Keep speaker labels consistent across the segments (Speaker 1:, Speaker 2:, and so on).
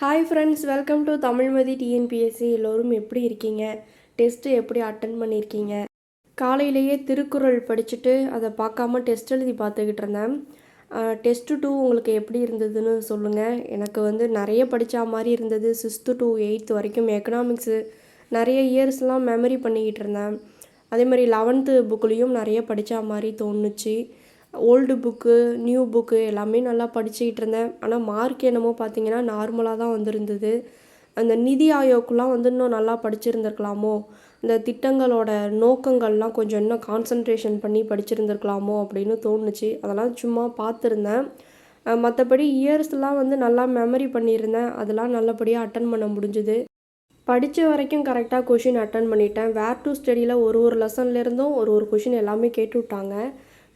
Speaker 1: Hi friends, welcome to Tamilmathi TNPSC. எல்லோரும் எப்படி இருக்கீங்க? டெஸ்ட்டு எப்படி அட்டன் பண்ணியிருக்கீங்க? காலையிலேயே திருக்குறள் படிச்சுட்டு அதை பார்க்காம டெஸ்ட் எழுதி பார்த்துக்கிட்டு இருந்தேன். டெஸ்ட்டு 2 உங்களுக்கு எப்படி இருந்ததுன்னு சொல்லுங்கள். எனக்கு வந்து நிறைய படித்த மாதிரி இருந்தது. 6th to 8th வரைக்கும் எக்கனாமிக்ஸு நிறைய இயர்ஸ்லாம் மெமரி பண்ணிக்கிட்டு இருந்தேன். அதே மாதிரி 11th புக்லேயும் நிறைய படித்த மாதிரி தோணுச்சு. ஓல்டு புக்கு, நியூ புக்கு எல்லாமே நல்லா படிச்சுக்கிட்டு இருந்தேன். ஆனால் மார்க் என்னமோ பார்த்தீங்கன்னா நார்மலாக தான் வந்திருந்தது. அந்த நிதி ஆயோக்லாம் வந்து இன்னும் நல்லா படிச்சிருந்துருக்கலாமோ, இந்த திட்டங்களோட நோக்கங்கள்லாம் கொஞ்சம் இன்னும் கான்சன்ட்ரேஷன் பண்ணி படிச்சிருந்துருக்கலாமோ அப்படின்னு தோணுச்சு. அதெல்லாம் சும்மா பார்த்துருந்தேன். மற்றபடி இயர்ஸ்லாம் வந்து நல்லா மெமரி பண்ணியிருந்தேன். அதெல்லாம் நல்லபடியாக அட்டன் பண்ண முடிஞ்சுது. படித்த வரைக்கும் கரெக்டாக கொஷின் அட்டன் பண்ணிட்டேன். வேர் டு ஸ்டடியில் ஒரு லெசன்லேருந்தும் ஒரு கொஷின் எல்லாமே கேட்டு விட்டாங்க.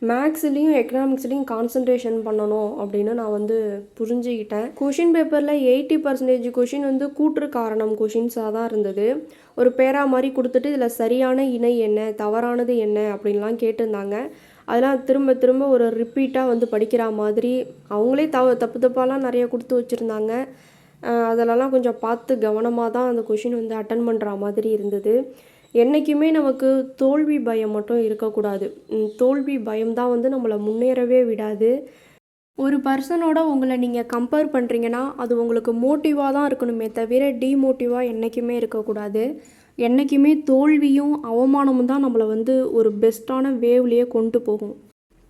Speaker 1: மேக்ஸ்லேயும் எக்கனாமிக்ஸ்லேயும் கான்சன்ட்ரேஷன் பண்ணணும் அப்படின்னு நான் வந்து புரிஞ்சுக்கிட்டேன். கொஷின் பேப்பரில் 80% கொஷின் வந்து கூற்று காரணம் கொஷின்ஸாக தான் இருந்தது. ஒரு பேரா மாதிரி கொடுத்துட்டு இதில் சரியான இணை என்ன, தவறானது என்ன அப்படின்லாம் கேட்டிருந்தாங்க. அதெல்லாம் திரும்ப திரும்ப ஒரு ரிப்பீட்டாக வந்து படிக்கிற மாதிரி அவங்களே தப்பு தப்பாலாம் நிறைய கொடுத்து வச்சுருந்தாங்க. அதிலலாம் கொஞ்சம் பார்த்து கவனமாக தான் அந்த கொஷின் வந்து அட்டன் பண்ணுற மாதிரி இருந்தது. என்றைக்குமே நமக்கு தோல்வி பயம் மட்டும் இருக்கக்கூடாது. தோல்வி பயம் தான் வந்து நம்மளை முன்னேறவே விடாது. ஒரு பர்சனோட உங்களை நீங்கள் கம்பேர் பண்ணுறீங்கன்னா அது உங்களுக்கு மோட்டிவாக தான் இருக்கணுமே தவிர டிமோட்டிவாக என்றைக்குமே இருக்கக்கூடாது. என்றைக்குமே தோல்வியும் அவமானமும் தான் நம்மளை வந்து ஒரு பெஸ்ட்டான வேவ்லேயே கொண்டு போகும்.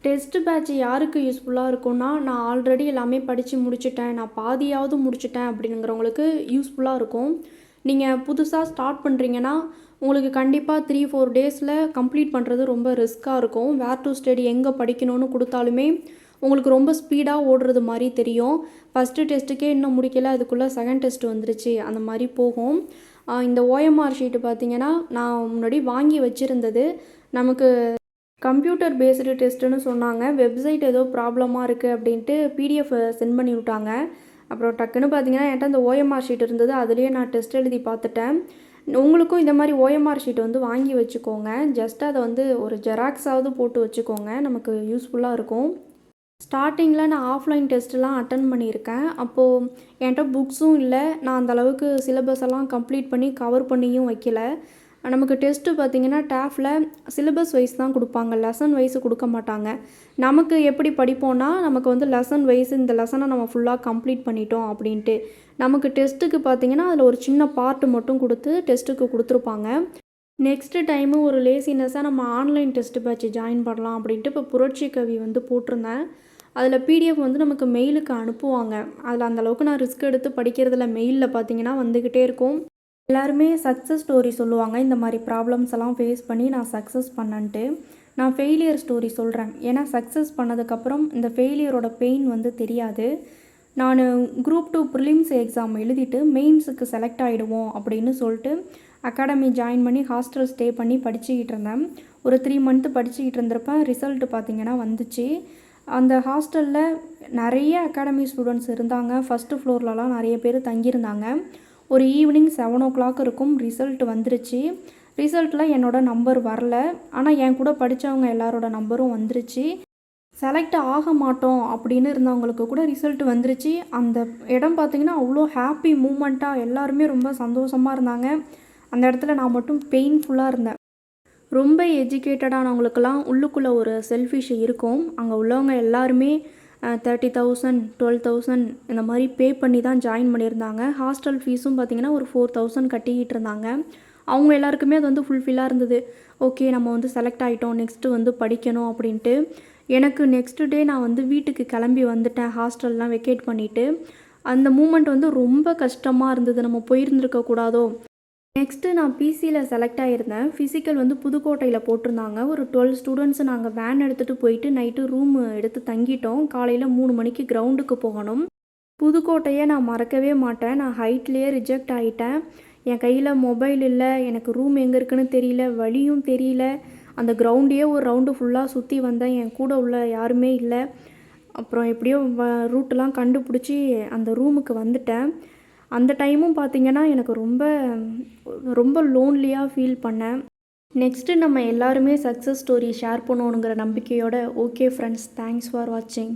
Speaker 1: டெஸ்ட் பேட்ச் யாருக்கு யூஸ்ஃபுல்லாக இருக்கும்னா, நான் ஆல்ரெடி எல்லாமே படித்து முடிச்சுட்டேன், நான் பாதியாவது முடிச்சுட்டேன் அப்படிங்கிறவங்களுக்கு யூஸ்ஃபுல்லாக இருக்கும். நீங்கள் புதுசாக ஸ்டார்ட் பண்ணுறீங்கன்னா உங்களுக்கு கண்டிப்பாக 3-4 டேஸில் கம்ப்ளீட் பண்ணுறது ரொம்ப ரிஸ்க்காக இருக்கும். வேர் டு ஸ்டடி எங்கே படிக்கணும்னு கொடுத்தாலுமே உங்களுக்கு ரொம்ப ஸ்பீடாக ஓடுறது மாதிரி தெரியும். ஃபஸ்ட்டு டெஸ்ட்டுக்கே இன்னும் முடிக்கலை, அதுக்குள்ளே செகண்ட் டெஸ்ட் வந்துருச்சு, அந்த மாதிரி போகும். இந்த ஓஎம்ஆர் ஷீட்டு பார்த்திங்கன்னா நான் முன்னாடி வாங்கி வச்சுருந்தது. நமக்கு கம்ப்யூட்டர் பேஸ்டு டெஸ்ட்டுன்னு சொன்னாங்க. வெப்சைட் ஏதோ ப்ராப்ளமாக இருக்குது அப்படின்ட்டு பிடிஎஃப் சென்ட் பண்ணி விட்டாங்க. அப்புறம் டக்குன்னு பார்த்தீங்கன்னா என்கிட்ட அந்த ஓஎம்ஆர் ஷீட் இருந்தது. அதுலேயே நான் டெஸ்ட் எழுதி பார்த்துட்டேன். உங்களுக்கும் இந்த மாதிரி ஓஎம்ஆர் ஷீட் வந்து வாங்கி வச்சுக்கோங்க. ஜஸ்ட் அதை வந்து ஒரு ஜெராக்ஸாவது போட்டு வச்சுக்கோங்க, நமக்கு யூஸ்ஃபுல்லாக இருக்கும். ஸ்டார்டிங்கில் நான் ஆஃப்லைன் டெஸ்ட்லாம் அட்டன் பண்ணியிருக்கேன். அப்போது என்கிட்ட புக்ஸும் இல்லை, நான் அந்தளவுக்கு சிலபஸ் எல்லாம் கம்ப்ளீட் பண்ணி கவர் பண்ணியும் வைக்கல. நமக்கு டெஸ்ட்டு பார்த்திங்கன்னா டேஃபில் சிலபஸ் வைஸ் தான் கொடுப்பாங்க, லெசன் வைஸு கொடுக்க மாட்டாங்க. நமக்கு எப்படி படிப்போம்னா நமக்கு வந்து லெசன் வைஸ் இந்த லெசனை நம்ம ஃபுல்லாக கம்ப்ளீட் பண்ணிட்டோம் அப்படின்ட்டு. நமக்கு டெஸ்ட்டுக்கு பார்த்திங்கன்னா அதில் ஒரு சின்ன பார்ட்டு மட்டும் கொடுத்து டெஸ்ட்டுக்கு கொடுத்துருப்பாங்க. நெக்ஸ்ட்டு டைமு ஒரு லேசினஸாக நம்ம ஆன்லைன் டெஸ்ட்டு பேட்ச் ஜாயின் பண்ணலாம் அப்படின்ட்டு இப்போ புரட்சி கவி வந்து போட்டிருந்தேன். அதில் பிடிஎஃப் வந்து நமக்கு மெயிலுக்கு அனுப்புவாங்க. அதில் அந்தளவுக்கு நான் ரிஸ்க் எடுத்து படிக்கிறதில்ல. மெயிலில் பார்த்திங்கன்னா வந்துக்கிட்டே இருக்கும். எல்லாருமே சக்ஸஸ் ஸ்டோரி சொல்லுவாங்க, இந்த மாதிரி ப்ராப்ளம்ஸ் எல்லாம் ஃபேஸ் பண்ணி நான் சக்ஸஸ் பண்ணன்ட்டு. நான் ஃபெயிலியர் ஸ்டோரி சொல்கிறேன். ஏன்னா சக்ஸஸ் பண்ணதுக்கப்புறம் இந்த ஃபெயிலியரோட பெயின் வந்து தெரியாது. நான் குரூப் 2 ப்ரிலிம்ஸ் எக்ஸாம் எழுதிட்டு மெயின்ஸுக்கு செலக்ட் ஆகிடுவோம் அப்படின்னு சொல்லிட்டு அகாடமி ஜாயின் பண்ணி ஹாஸ்டல் ஸ்டே பண்ணி படிச்சுக்கிட்டு இருந்தேன். ஒரு 3 மந்த்து படிச்சுக்கிட்டு இருந்திருப்பேன். ரிசல்ட்டு பார்த்திங்கன்னா வந்துச்சு. அந்த ஹாஸ்டலில் நிறைய அகாடமி ஸ்டூடெண்ட்ஸ் இருந்தாங்க. ஃபஸ்ட்டு ஃப்ளோர்லலாம் நிறைய பேர் தங்கியிருந்தாங்க. ஒரு ஈவினிங் 7 o'clock இருக்கும். ரிசல்ட் வந்துருச்சு. ரிசல்ட்டில் என்னோடய நம்பர் வரல, ஆனால் என் கூட படித்தவங்க எல்லாரோட நம்பரும் வந்துருச்சு. செலக்ட் ஆக மாட்டோம் அப்படின்னு இருந்தவங்களுக்கு கூட ரிசல்ட் வந்துருச்சு. அந்த இடம் பார்த்திங்கன்னா அவ்வளோ ஹாப்பி மூமெண்ட்டாக எல்லாருமே ரொம்ப சந்தோஷமாக இருந்தாங்க. அந்த இடத்துல நான் மட்டும் பெயின்ஃபுல்லாக இருந்தேன். ரொம்ப எஜுகேட்டடானவங்களுக்கெல்லாம் உள்ளுக்குள்ளே ஒரு செல்ஃபிஷ் இருக்கும். அங்கே உள்ளவங்க எல்லாருமே 30,000 12,000 இந்த மாதிரி பே பண்ணி தான் ஜாயின் பண்ணியிருந்தாங்க. ஹாஸ்டல் ஃபீஸும் பார்த்திங்கன்னா ஒரு 4,000 கட்டிக்கிட்டு இருந்தாங்க. அவங்க எல்லாருக்குமே அது வந்து ஃபுல்ஃபில்லாக இருந்தது. ஓகே, நம்ம வந்து செலக்ட் ஆகிட்டோம், நெக்ஸ்ட்டு வந்து படிக்கணும் அப்படின்ட்டு. எனக்கு நெக்ஸ்ட்டு டே நான் வந்து வீட்டுக்கு கிளம்பி வந்துட்டேன், ஹாஸ்டல்லாம் வெக்கேட் பண்ணிவிட்டு. அந்த மூமெண்ட் வந்து ரொம்ப கஷ்டமாக இருந்தது. நம்ம போயிருந்துருக்கக்கூடாதோ. நெக்ஸ்ட்டு நான் பிசியில் செலக்ட் ஆகியிருந்தேன். ஃபிசிக்கல் வந்து புதுக்கோட்டையில் போட்டிருந்தாங்க. ஒரு 12 ஸ்டூடெண்ட்ஸு நாங்கள் வேன் எடுத்துகிட்டு போயிட்டு நைட்டு ரூம் எடுத்து தங்கிட்டோம். காலையில் 3 மணிக்கு கிரவுண்டுக்கு போகணும். புதுக்கோட்டையை நான் மறக்கவே மாட்டேன். நான் ஹைட்லேயே ரிஜெக்ட் ஆகிட்டேன். என் கையில் மொபைல் இல்லை, எனக்கு ரூம் எங்கே இருக்குன்னு தெரியல, வழியும் தெரியல. அந்த கிரவுண்டையே ஒரு ரவுண்டு ஃபுல்லாக சுற்றி வந்தேன். என் கூட உள்ள யாருமே இல்லை. அப்புறம் எப்படியோ ரூட்டெலாம் கண்டுபிடிச்சி அந்த ரூமுக்கு வந்துட்டேன். அந்த டைமும் பார்த்திங்கன்னா எனக்கு ரொம்ப ரொம்ப லோன்லியாக ஃபீல் பண்ணேன். நெக்ஸ்ட்டு நம்ம எல்லாருமே சக்ஸஸ் ஸ்டோரி ஷேர் பண்ணணுங்கிற நம்பிக்கையோட ஓகே ஃப்ரெண்ட்ஸ், தேங்க்ஸ் ஃபார் வாட்சிங்.